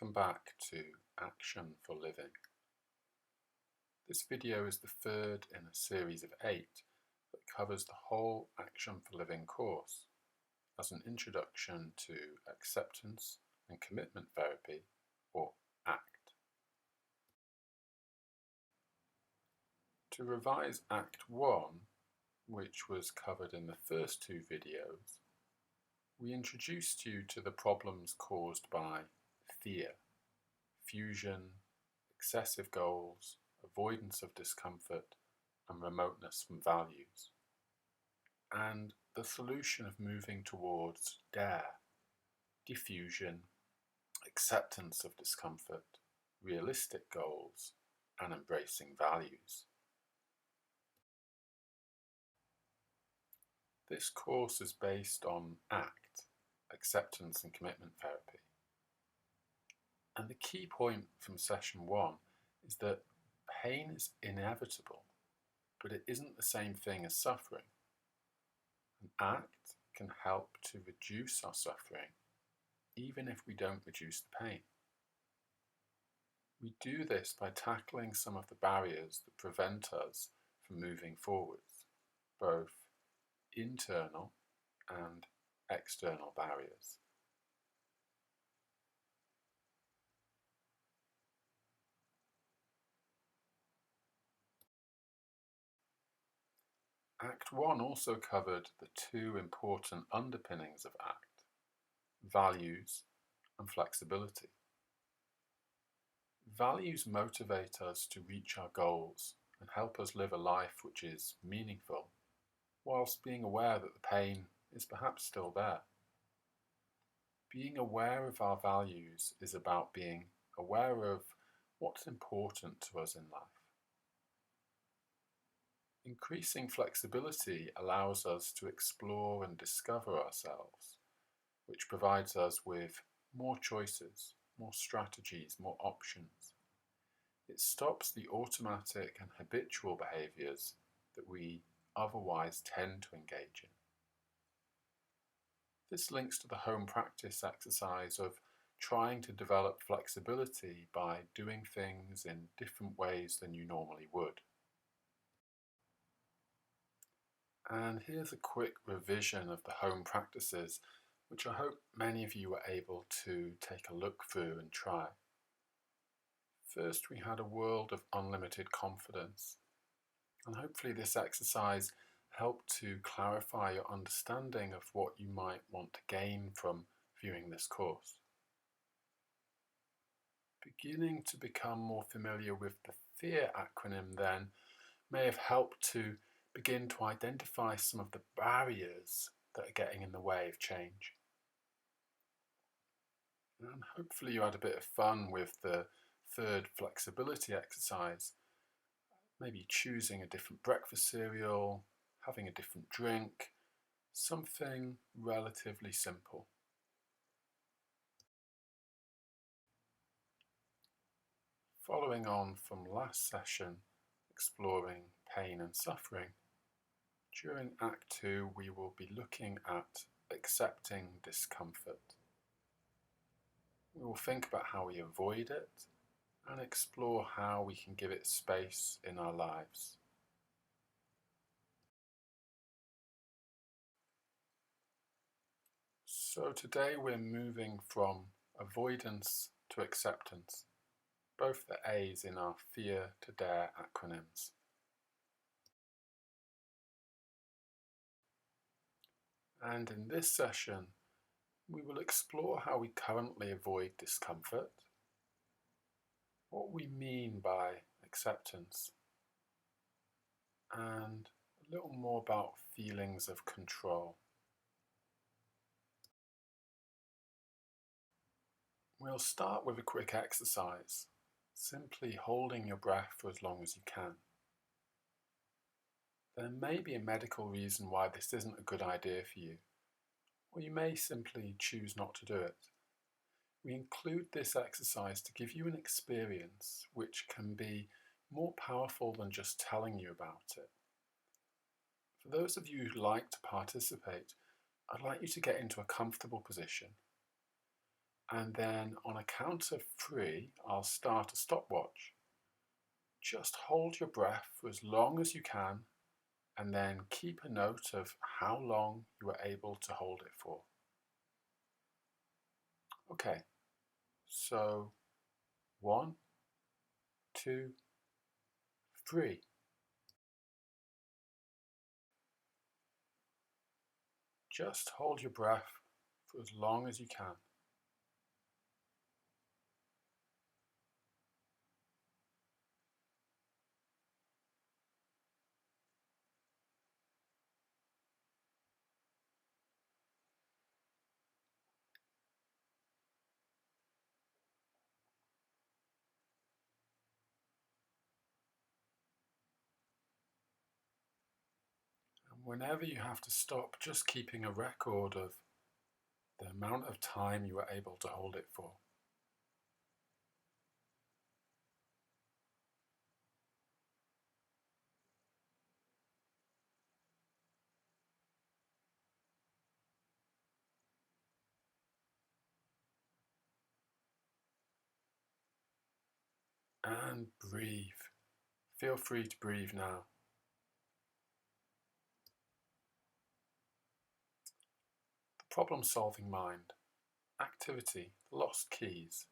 Welcome back to Action for Living. This video is the third in a series of 8 that covers the whole Action for Living course as an introduction to acceptance and commitment therapy, or ACT. To revise Act 1, which was covered in the first 2 videos, we introduced you to the problems caused by fear, fusion, excessive goals, avoidance of discomfort, and remoteness from values, and the solution of moving towards dare, diffusion, acceptance of discomfort, realistic goals, and embracing values. This course is based on ACT, Acceptance and Commitment Therapy. And the key point from session 1 is that pain is inevitable, but it isn't the same thing as suffering. An ACT can help to reduce our suffering, even if we don't reduce the pain. We do this by tackling some of the barriers that prevent us from moving forwards, both internal and external barriers. Act 1 also covered the 2 important underpinnings of ACT, values and flexibility. Values motivate us to reach our goals and help us live a life which is meaningful, whilst being aware that the pain is perhaps still there. Being aware of our values is about being aware of what's important to us in life. Increasing flexibility allows us to explore and discover ourselves, which provides us with more choices, more strategies, more options. It stops the automatic and habitual behaviours that we otherwise tend to engage in. This links to the home practice exercise of trying to develop flexibility by doing things in different ways than you normally would. And here's a quick revision of the home practices, which I hope many of you were able to take a look through and try. First, we had a world of unlimited confidence, and hopefully this exercise helped to clarify your understanding of what you might want to gain from viewing this course. Beginning to become more familiar with the FEAR acronym then may have helped to begin to identify some of the barriers that are getting in the way of change. And hopefully you had a bit of fun with the third flexibility exercise, maybe choosing a different breakfast cereal, having a different drink, something relatively simple. Following on from last session, exploring pain and suffering, during Act 2 we will be looking at accepting discomfort. We will think about how we avoid it and explore how we can give it space in our lives. So today we're moving from avoidance to acceptance, both the A's in our Fear to Dare acronyms. And in this session, we will explore how we currently avoid discomfort, what we mean by acceptance, and a little more about feelings of control. We'll start with a quick exercise, simply holding your breath for as long as you can. There may be a medical reason why this isn't a good idea for you, or you may simply choose not to do it. We include this exercise to give you an experience which can be more powerful than just telling you about it. For those of you who like to participate, I'd like you to get into a comfortable position and then on a count of 3, I'll start a stopwatch. Just hold your breath for as long as you can, and then keep a note of how long you were able to hold it for. Okay, so 1, 2, 3. Just hold your breath for as long as you can. And whenever you have to stop, just keeping a record of the amount of time you were able to hold it for. And breathe. Feel free to breathe now. The problem-solving mind. Activity, lost keys.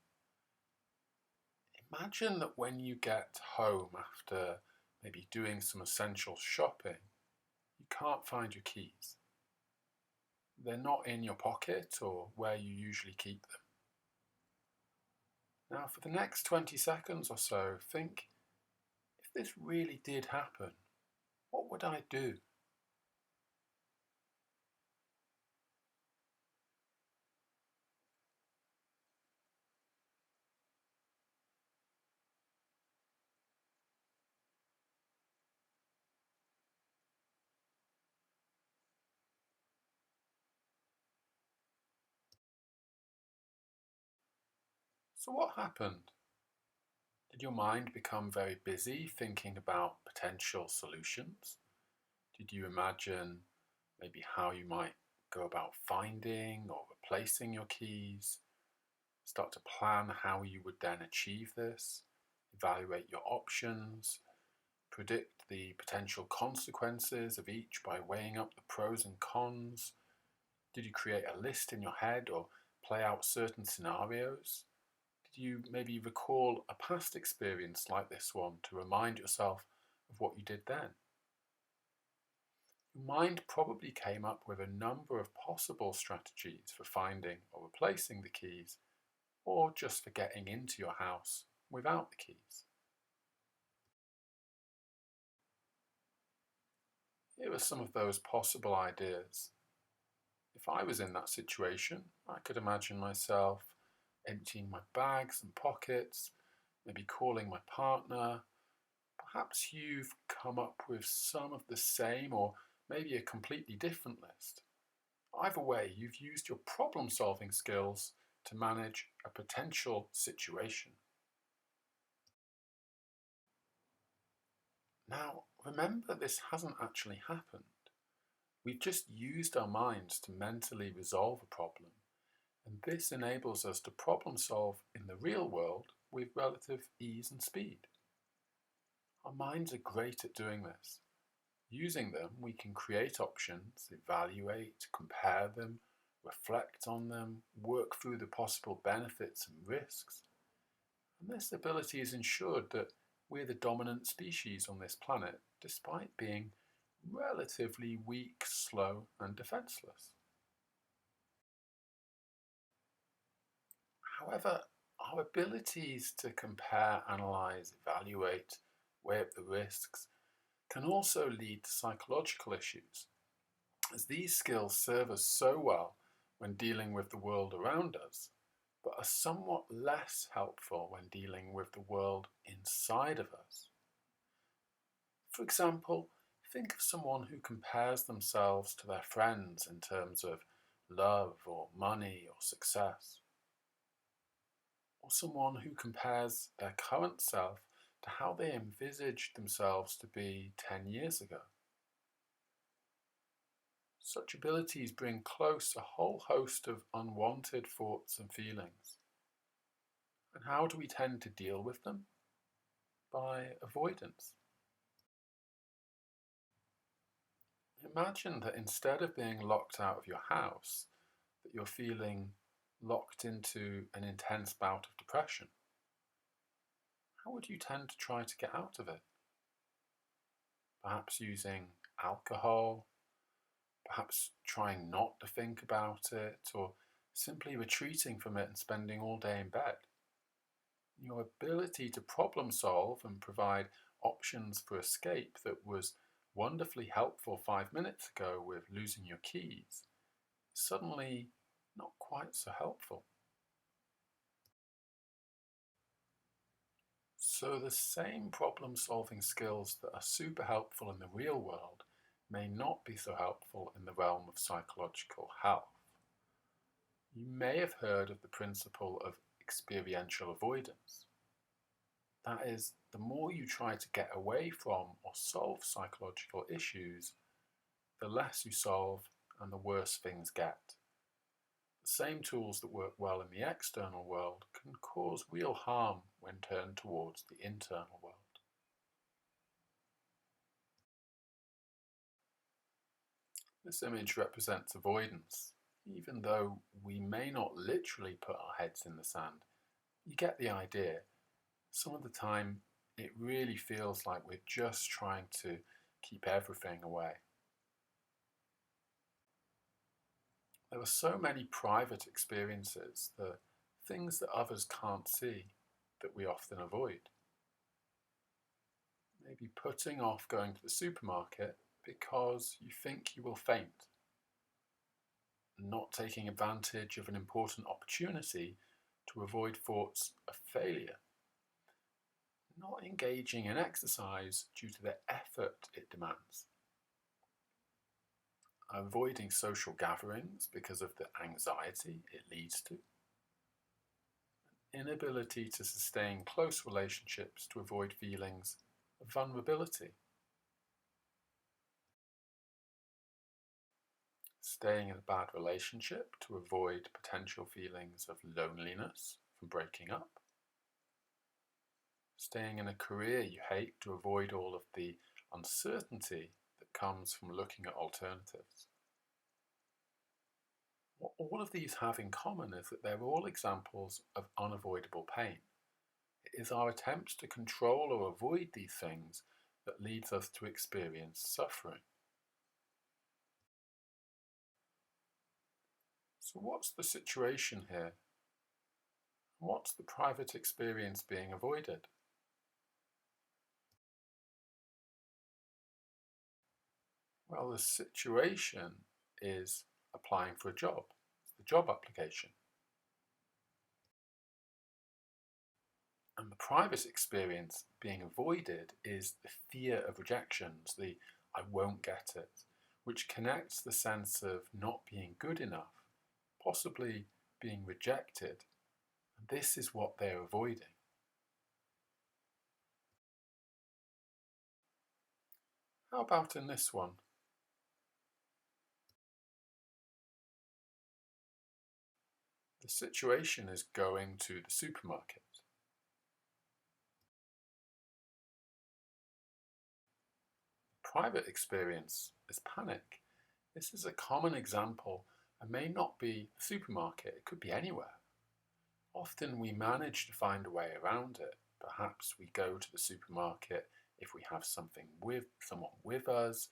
Imagine that when you get home after maybe doing some essential shopping, you can't find your keys. They're not in your pocket or where you usually keep them. Now for the next 20 seconds or so, think, if this really did happen, what would I do? So what happened? Did your mind become very busy thinking about potential solutions? Did you imagine maybe how you might go about finding or replacing your keys? Start to plan how you would then achieve this, evaluate your options, predict the potential consequences of each by weighing up the pros and cons? Did you create a list in your head or play out certain scenarios? Did you maybe recall a past experience like this one to remind yourself of what you did then? Your mind probably came up with a number of possible strategies for finding or replacing the keys, or just for getting into your house without the keys. Here are some of those possible ideas. If I was in that situation, I could imagine myself emptying my bags and pockets, maybe calling my partner. Perhaps you've come up with some of the same or maybe a completely different list. Either way, you've used your problem-solving skills to manage a potential situation. Now, remember, this hasn't actually happened. We've just used our minds to mentally resolve a problem, and this enables us to problem solve in the real world with relative ease and speed. Our minds are great at doing this. Using them, we can create options, evaluate, compare them, reflect on them, work through the possible benefits and risks. And this ability is ensured that we're the dominant species on this planet, despite being relatively weak, slow, and defenseless. However, our abilities to compare, analyze, evaluate, weigh up the risks can also lead to psychological issues, as these skills serve us so well when dealing with the world around us, but are somewhat less helpful when dealing with the world inside of us. For example, think of someone who compares themselves to their friends in terms of love or money or success, or someone who compares their current self to how they envisaged themselves to be 10 years ago. Such abilities bring close a whole host of unwanted thoughts and feelings. And how do we tend to deal with them? By avoidance. Imagine that instead of being locked out of your house, that you're feeling locked into an intense bout of depression. How would you tend to try to get out of it? Perhaps using alcohol, perhaps trying not to think about it, or simply retreating from it and spending all day in bed. Your ability to problem solve and provide options for escape that was wonderfully helpful 5 minutes ago with losing your keys is suddenly not quite so helpful. So the same problem-solving skills that are super helpful in the real world may not be so helpful in the realm of psychological health. You may have heard of the principle of experiential avoidance. That is, the more you try to get away from or solve psychological issues, the less you solve and the worse things get. The same tools that work well in the external world can cause real harm when turned towards the internal world. This image represents avoidance. Even though we may not literally put our heads in the sand, you get the idea. Some of the time it really feels like we're just trying to keep everything away. There are so many private experiences, the things that others can't see, that we often avoid. Maybe putting off going to the supermarket because you think you will faint. Not taking advantage of an important opportunity to avoid thoughts of failure. Not engaging in exercise due to the effort it demands. Avoiding social gatherings because of the anxiety it leads to. Inability to sustain close relationships to avoid feelings of vulnerability. Staying in a bad relationship to avoid potential feelings of loneliness from breaking up. Staying in a career you hate to avoid all of the uncertainty that comes from looking at alternatives. What all of these have in common is that they're all examples of unavoidable pain. It is our attempts to control or avoid these things that leads us to experience suffering. So what's the situation here? What's the private experience being avoided? Well, the situation is applying for a job. It's the job application. And the private experience being avoided is the fear of rejections, the I won't get it, which connects the sense of not being good enough, possibly being rejected. And this is what they're avoiding. How about in this one? The situation is going to the supermarket. Private experience is panic. This is a common example and may not be the supermarket, it could be anywhere. Often we manage to find a way around it. Perhaps we go to the supermarket if we have someone with us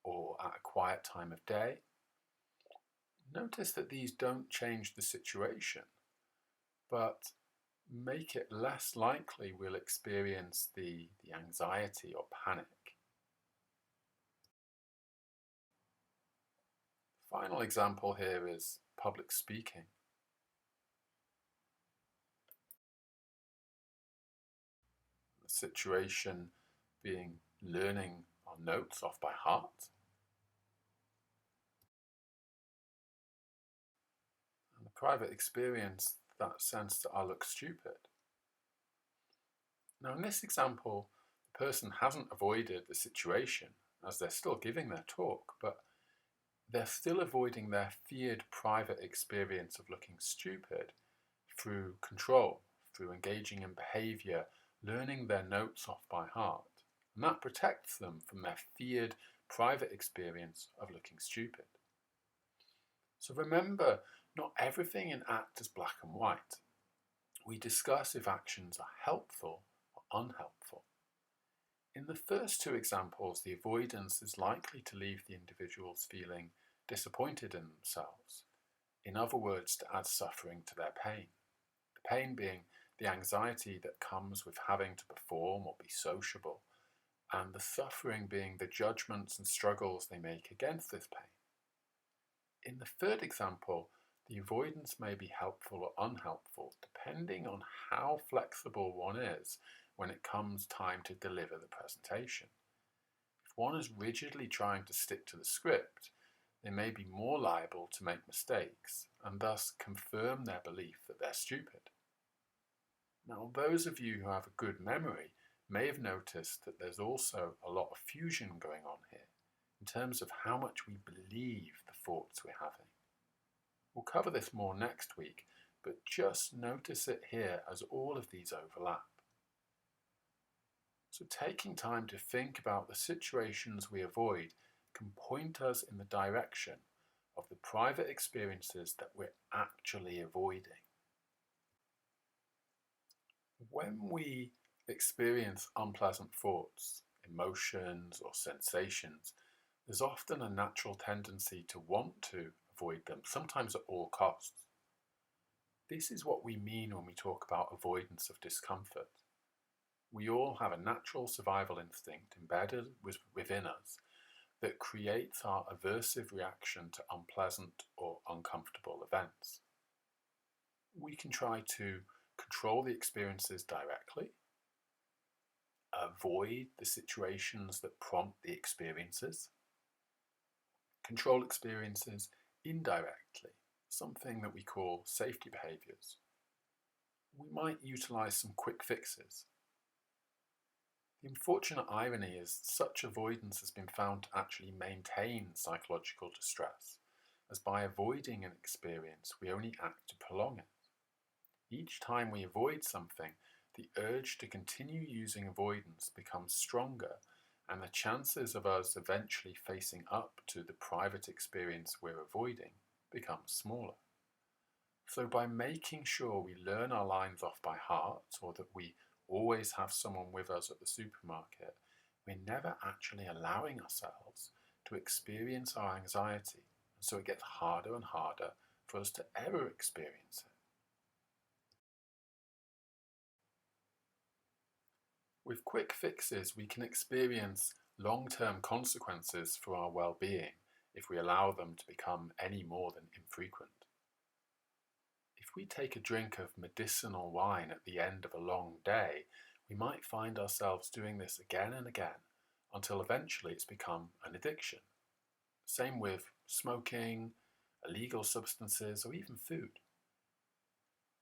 or at a quiet time of day. Notice that these don't change the situation, but make it less likely we'll experience the anxiety or panic. Final example here is public speaking. The situation being learning our notes off by heart. And the private experience, that sense that I look stupid. Now in this example, the person hasn't avoided the situation as they're still giving their talk, but they're still avoiding their feared private experience of looking stupid through control, through engaging in behaviour, learning their notes off by heart. And that protects them from their feared private experience of looking stupid. So remember, not everything in ACT is black and white. We discuss if actions are helpful or unhelpful. In the first two examples, the avoidance is likely to leave the individuals feeling disappointed in themselves. In other words, to add suffering to their pain. The pain being the anxiety that comes with having to perform or be sociable, and the suffering being the judgments and struggles they make against this pain. In the third example, the avoidance may be helpful or unhelpful, depending on how flexible one is when it comes time to deliver the presentation. If one is rigidly trying to stick to the script, they may be more liable to make mistakes and thus confirm their belief that they're stupid. Now, those of you who have a good memory may have noticed that there's also a lot of fusion going on here in terms of how much we believe the thoughts we're having. We'll cover this more next week, but just notice it here as all of these overlap. So taking time to think about the situations we avoid can point us in the direction of the private experiences that we're actually avoiding. When we experience unpleasant thoughts, emotions, or sensations, there's often a natural tendency to want to avoid them, sometimes at all costs. This is what we mean when we talk about avoidance of discomfort. We all have a natural survival instinct embedded within us that creates our aversive reaction to unpleasant or uncomfortable events. We can try to control the experiences directly, avoid the situations that prompt the experiences, control experiences indirectly, something that we call safety behaviours. We might utilise some quick fixes. The unfortunate irony is such avoidance has been found to actually maintain psychological distress, as by avoiding an experience we only act to prolong it. Each time we avoid something, the urge to continue using avoidance becomes stronger, and the chances of us eventually facing up to the private experience we're avoiding becomes smaller. So by making sure we learn our lines off by heart, or that we always have someone with us at the supermarket, we're never actually allowing ourselves to experience our anxiety, and so it gets harder and harder for us to ever experience it. With quick fixes, we can experience long-term consequences for our well-being if we allow them to become any more than infrequent. If we take a drink of medicinal wine at the end of a long day, we might find ourselves doing this again and again until eventually it's become an addiction. Same with smoking, illegal substances, or even food.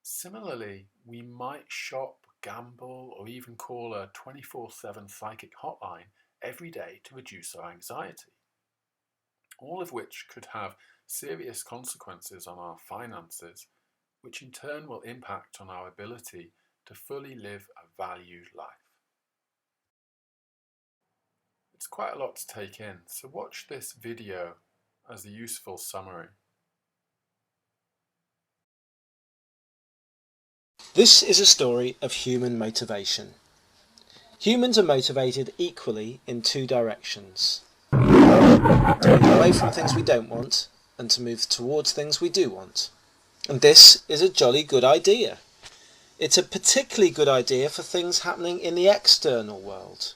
Similarly, we might shop, gamble, or even call a 24/7 psychic hotline every day to reduce our anxiety. All of which could have serious consequences on our finances, which in turn will impact on our ability to fully live a valued life. It's quite a lot to take in, so watch this video as a useful summary. This is a story of human motivation. Humans are motivated equally in two directions: to move away from things we don't want and to move towards things we do want. And this is a jolly good idea. It's a particularly good idea for things happening in the external world.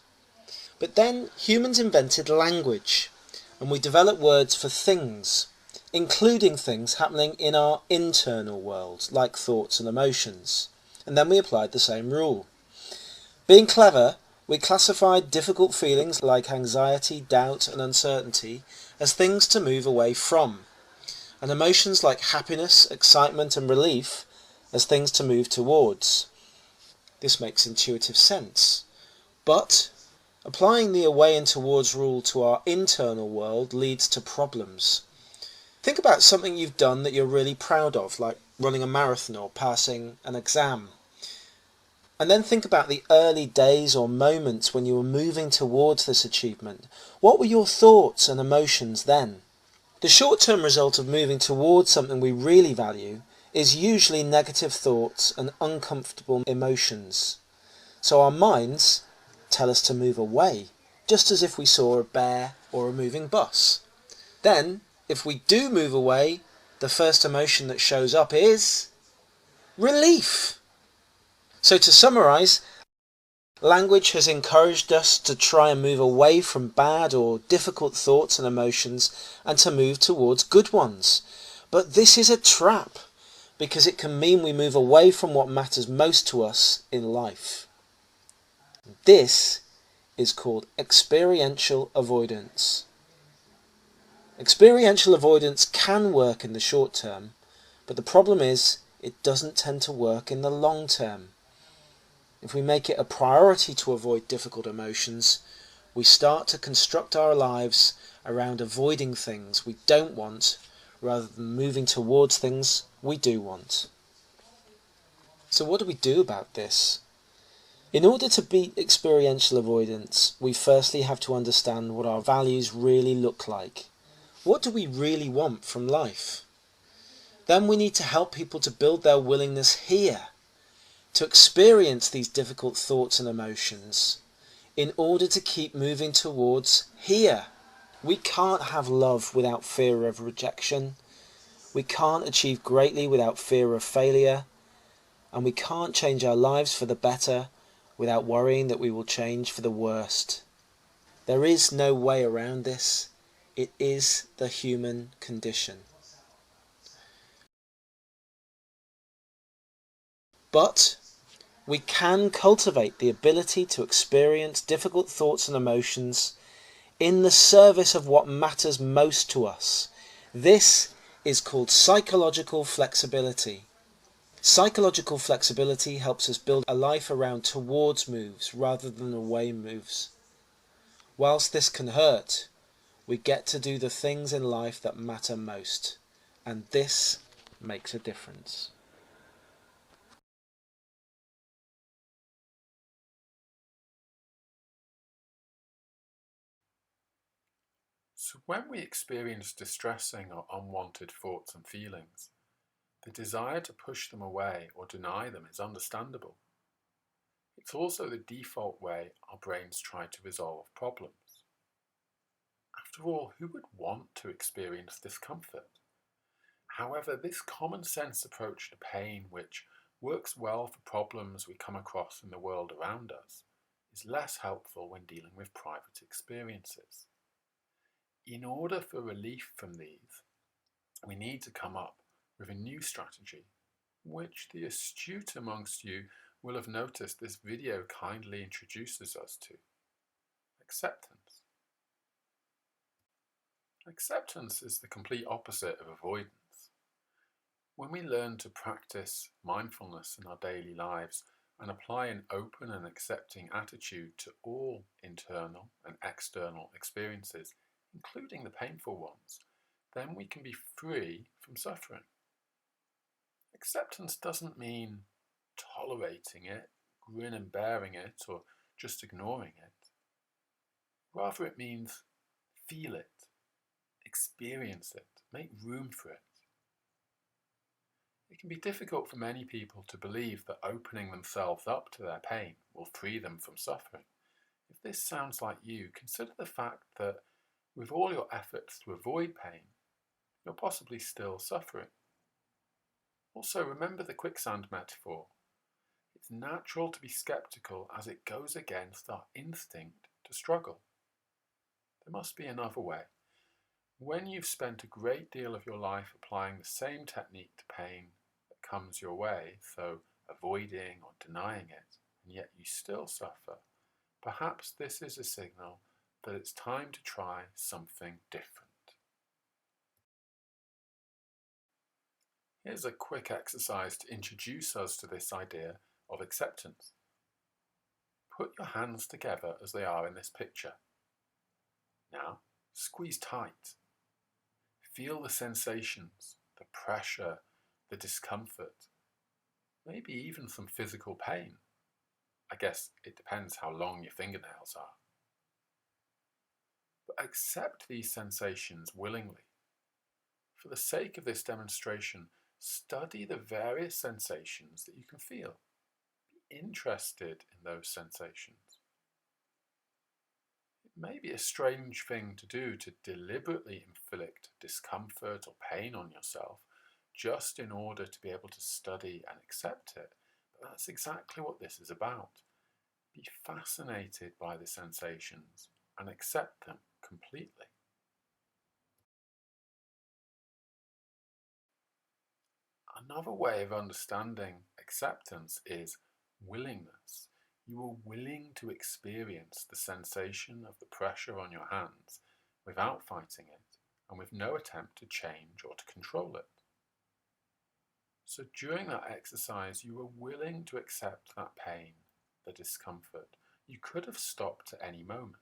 But then humans invented language, and we developed words for things, including things happening in our internal world, like thoughts and emotions. And then we applied the same rule. Being clever, we classified difficult feelings like anxiety, doubt and uncertainty as things to move away from, and emotions like happiness, excitement and relief as things to move towards. This makes intuitive sense. But applying the away and towards rule to our internal world leads to problems. Think about something you've done that you're really proud of, like running a marathon or passing an exam. And then think about the early days or moments when you were moving towards this achievement. What were your thoughts and emotions then? The short-term result of moving towards something we really value is usually negative thoughts and uncomfortable emotions. So our minds tell us to move away, just as if we saw a bear or a moving bus. Then, if we do move away, the first emotion that shows up is relief. So to summarise, language has encouraged us to try and move away from bad or difficult thoughts and emotions and to move towards good ones. But this is a trap, because it can mean we move away from what matters most to us in life. This is called experiential avoidance. Experiential avoidance can work in the short term, but the problem is it doesn't tend to work in the long term. If we make it a priority to avoid difficult emotions, we start to construct our lives around avoiding things we don't want rather than moving towards things we do want. So what do we do about this? In order to beat experiential avoidance, we firstly have to understand what our values really look like. What do we really want from life? Then we need to help people to build their willingness here, to experience these difficult thoughts and emotions, in order to keep moving towards here. We can't have love without fear of rejection. We can't achieve greatly without fear of failure. And we can't change our lives for the better without worrying that we will change for the worst. There is no way around this. It is the human condition. But we can cultivate the ability to experience difficult thoughts and emotions in the service of what matters most to us. This is called psychological flexibility. Psychological flexibility helps us build a life around towards moves rather than away moves. Whilst this can hurt, we get to do the things in life that matter most, and this makes a difference. So when we experience distressing or unwanted thoughts and feelings, the desire to push them away or deny them is understandable. It's also the default way our brains try to resolve problems. After all, who would want to experience discomfort? However, this common sense approach to pain, which works well for problems we come across in the world around us, is less helpful when dealing with private experiences. In order for relief from these, we need to come up with a new strategy, which the astute amongst you will have noticed this video kindly introduces us to: acceptance. Acceptance is the complete opposite of avoidance. When we learn to practice mindfulness in our daily lives and apply an open and accepting attitude to all internal and external experiences, including the painful ones, then we can be free from suffering. Acceptance doesn't mean tolerating it, grin and bearing it, or just ignoring it. Rather, it means feel it, experience it, make room for it. It can be difficult for many people to believe that opening themselves up to their pain will free them from suffering. If this sounds like you, consider the fact that with all your efforts to avoid pain, you're possibly still suffering. Also, remember the quicksand metaphor. It's natural to be skeptical as it goes against our instinct to struggle. There must be another way. When you've spent a great deal of your life applying the same technique to pain that comes your way, so avoiding or denying it, and yet you still suffer, perhaps this is a signal that it's time to try something different. Here's a quick exercise to introduce us to this idea of acceptance. Put your hands together as they are in this picture. Now, squeeze tight. Feel the sensations, the pressure, the discomfort, maybe even some physical pain. I guess it depends how long your fingernails are. But accept these sensations willingly. For the sake of this demonstration, study the various sensations that you can feel. Be interested in those sensations. It may be a strange thing to do to deliberately inflict discomfort or pain on yourself just in order to be able to study and accept it, but that's exactly what this is about. Be fascinated by the sensations and accept them completely. Another way of understanding acceptance is willingness. You are willing to experience the sensation of the pressure on your hands without fighting it and with no attempt to change or to control it. So during that exercise, you were willing to accept that pain, the discomfort. You could have stopped at any moment.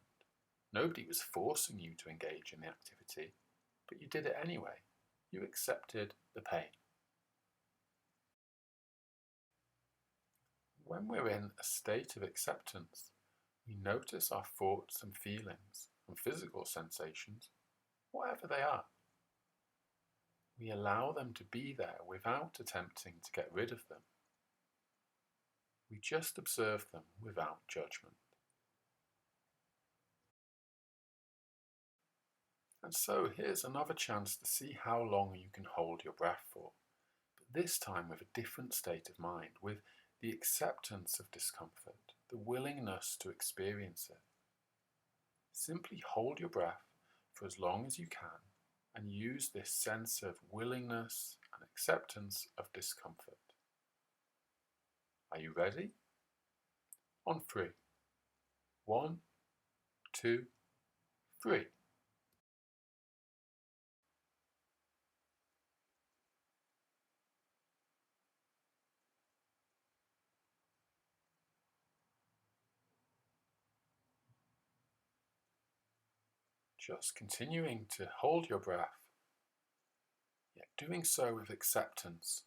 Nobody was forcing you to engage in the activity, but you did it anyway. You accepted the pain. When we're in a state of acceptance, we notice our thoughts and feelings and physical sensations, whatever they are. We allow them to be there without attempting to get rid of them. We just observe them without judgment. And so here's another chance to see how long you can hold your breath for, but this time with a different state of mind, with the acceptance of discomfort, the willingness to experience it. Simply hold your breath for as long as you can and use this sense of willingness and acceptance of discomfort. Are you ready? On 3. 1, 2, 3. Just continuing to hold your breath, yet doing so with acceptance.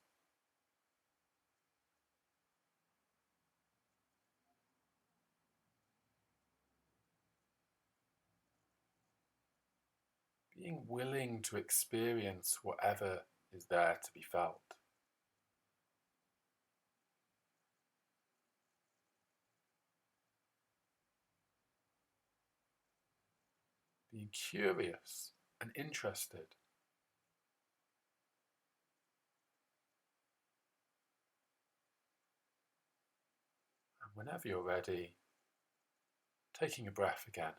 Being willing to experience whatever is there to be felt. Being curious and interested. And whenever you're ready, taking a breath again.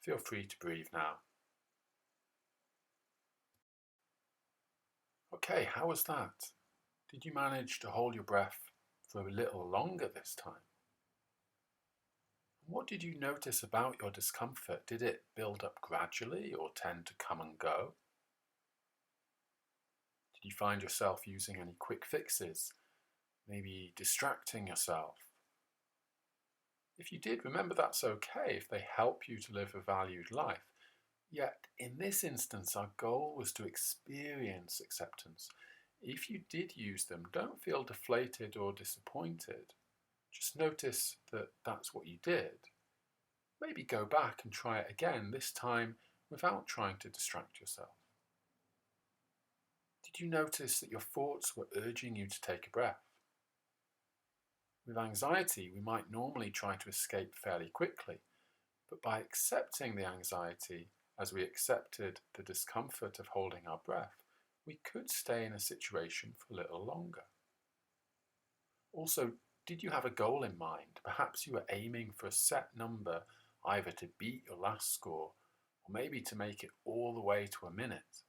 Feel free to breathe now. Okay, how was that? Did you manage to hold your breath for a little longer this time? What did you notice about your discomfort? Did it build up gradually or tend to come and go? Did you find yourself using any quick fixes? Maybe distracting yourself? If you did, remember that's okay if they help you to live a valued life. Yet, in this instance, our goal was to experience acceptance. If you did use them, don't feel deflated or disappointed. Just notice that that's what you did. Maybe go back and try it again, this time without trying to distract yourself. Did you notice that your thoughts were urging you to take a breath? With anxiety, we might normally try to escape fairly quickly, but by accepting the anxiety as we accepted the discomfort of holding our breath, we could stay in a situation for a little longer. Also, did you have a goal in mind? Perhaps you were aiming for a set number, either to beat your last score, or maybe to make it all the way to a minute.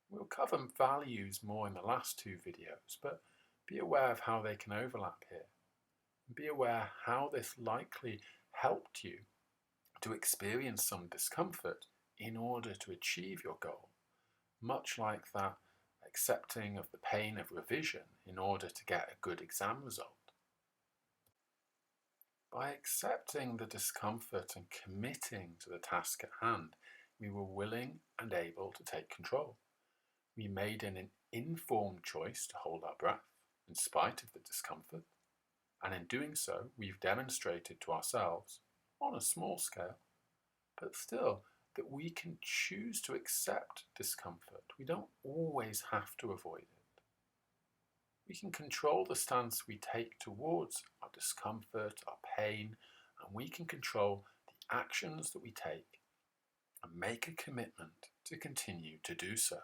We'll cover values more in the last 2 videos, but be aware of how they can overlap here. Be aware how this likely helped you to experience some discomfort in order to achieve your goal, much like that accepting of the pain of revision in order to get a good exam result. By accepting the discomfort and committing to the task at hand, we were willing and able to take control. We made an informed choice to hold our breath in spite of the discomfort, and in doing so, we've demonstrated to ourselves, on a small scale, but still, that we can choose to accept discomfort. We don't always have to avoid it. We can control the stance we take towards our discomfort, our pain, and we can control the actions that we take and make a commitment to continue to do so.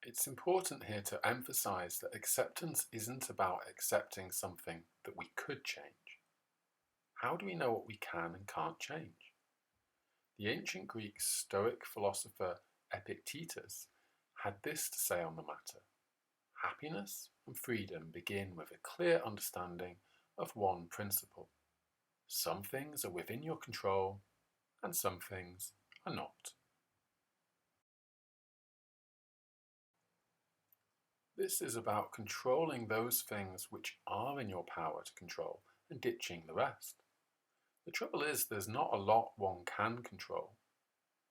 It's important here to emphasize that acceptance isn't about accepting something that we could change. How do we know what we can and can't change? The ancient Greek Stoic philosopher Epictetus had this to say on the matter: happiness and freedom begin with a clear understanding of one principle. Some things are within your control and some things are not. This is about controlling those things which are in your power to control and ditching the rest. The trouble is, there's not a lot one can control.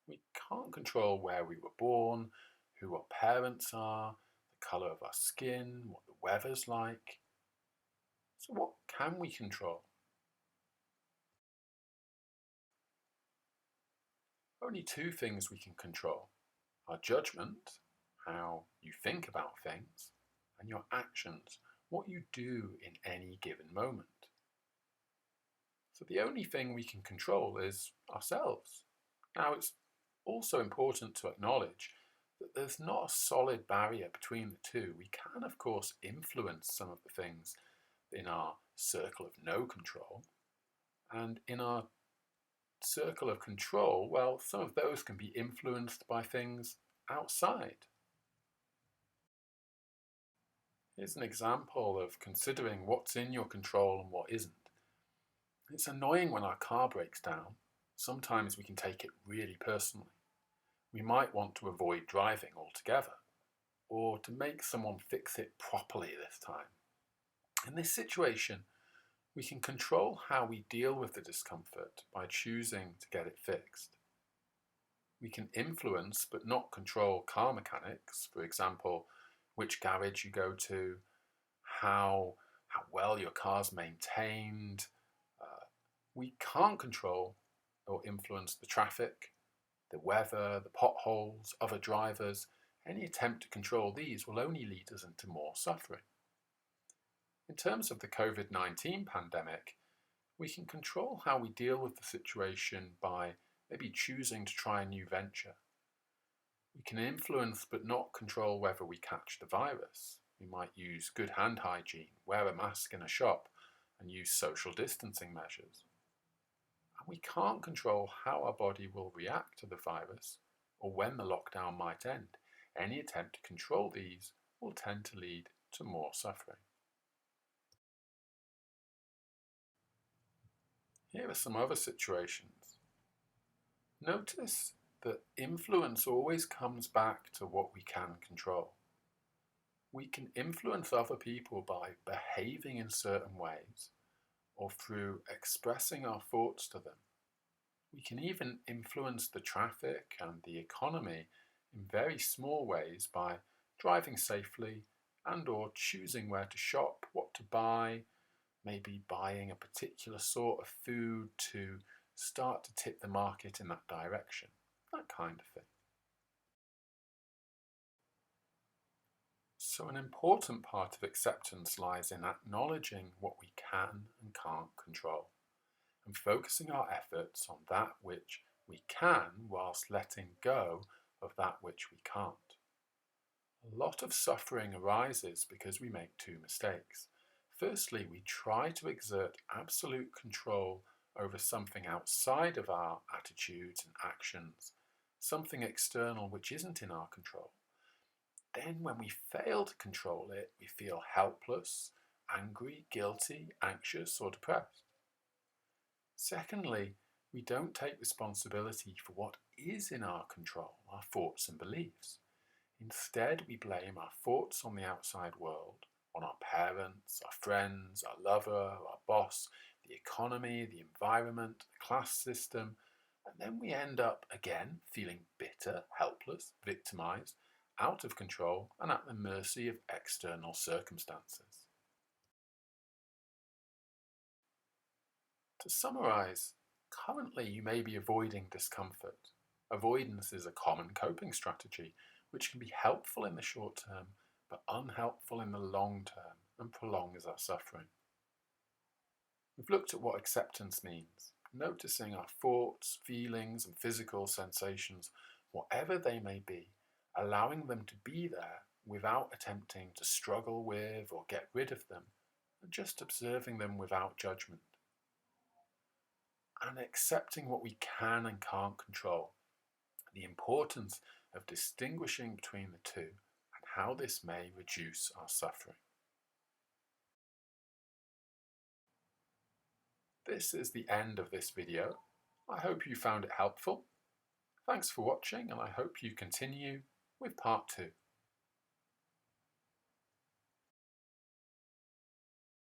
We can't control where we were born, who our parents are, the colour of our skin, what the weather's like. So what can we control? Only two things we can control: our judgment, how you think about things, and your actions, what you do in any given moment. So the only thing we can control is ourselves. Now, it's also important to acknowledge that there's not a solid barrier between the two. We can, of course, influence some of the things in our circle of no control, and in our circle of control, well, some of those can be influenced by things outside. Here's an example of considering what's in your control and what isn't. It's annoying when our car breaks down. Sometimes we can take it really personally. We might want to avoid driving altogether, or to make someone fix it properly this time. In this situation, we can control how we deal with the discomfort by choosing to get it fixed. We can influence but not control car mechanics, for example, which garage you go to, how well your car's maintained. We can't control or influence the traffic, the weather, the potholes, other drivers. Any attempt to control these will only lead us into more suffering. In terms of the COVID-19 pandemic, we can control how we deal with the situation by maybe choosing to try a new venture. We can influence but not control whether we catch the virus. We might use good hand hygiene, wear a mask in a shop, and use social distancing measures. And we can't control how our body will react to the virus or when the lockdown might end. Any attempt to control these will tend to lead to more suffering. Here are some other situations. Notice that influence always comes back to what we can control. We can influence other people by behaving in certain ways or through expressing our thoughts to them. We can even influence the traffic and the economy in very small ways by driving safely and or choosing where to shop, what to buy, maybe buying a particular sort of food to start to tip the market in that direction, that kind of thing. So an important part of acceptance lies in acknowledging what we can and can't control, and focusing our efforts on that which we can whilst letting go of that which we can't. A lot of suffering arises because we make two mistakes. Firstly, we try to exert absolute control over something outside of our attitudes and actions, something external which isn't in our control. Then when we fail to control it, we feel helpless, angry, guilty, anxious, or depressed. Secondly, we don't take responsibility for what is in our control, our thoughts and beliefs. Instead, we blame our thoughts on the outside world, on our parents, our friends, our lover, our boss, the economy, the environment, the class system, and then we end up again feeling bitter, helpless, victimised, out of control, and at the mercy of external circumstances. To summarise, currently you may be avoiding discomfort. Avoidance is a common coping strategy which can be helpful in the short term but unhelpful in the long term and prolongs our suffering. We've looked at what acceptance means, noticing our thoughts, feelings and physical sensations, whatever they may be, allowing them to be there without attempting to struggle with or get rid of them, and just observing them without judgment. And accepting what we can and can't control, the importance of distinguishing between the two, and how this may reduce our suffering. This is the end of this video. I hope you found it helpful. Thanks for watching, and I hope you continue with part 2.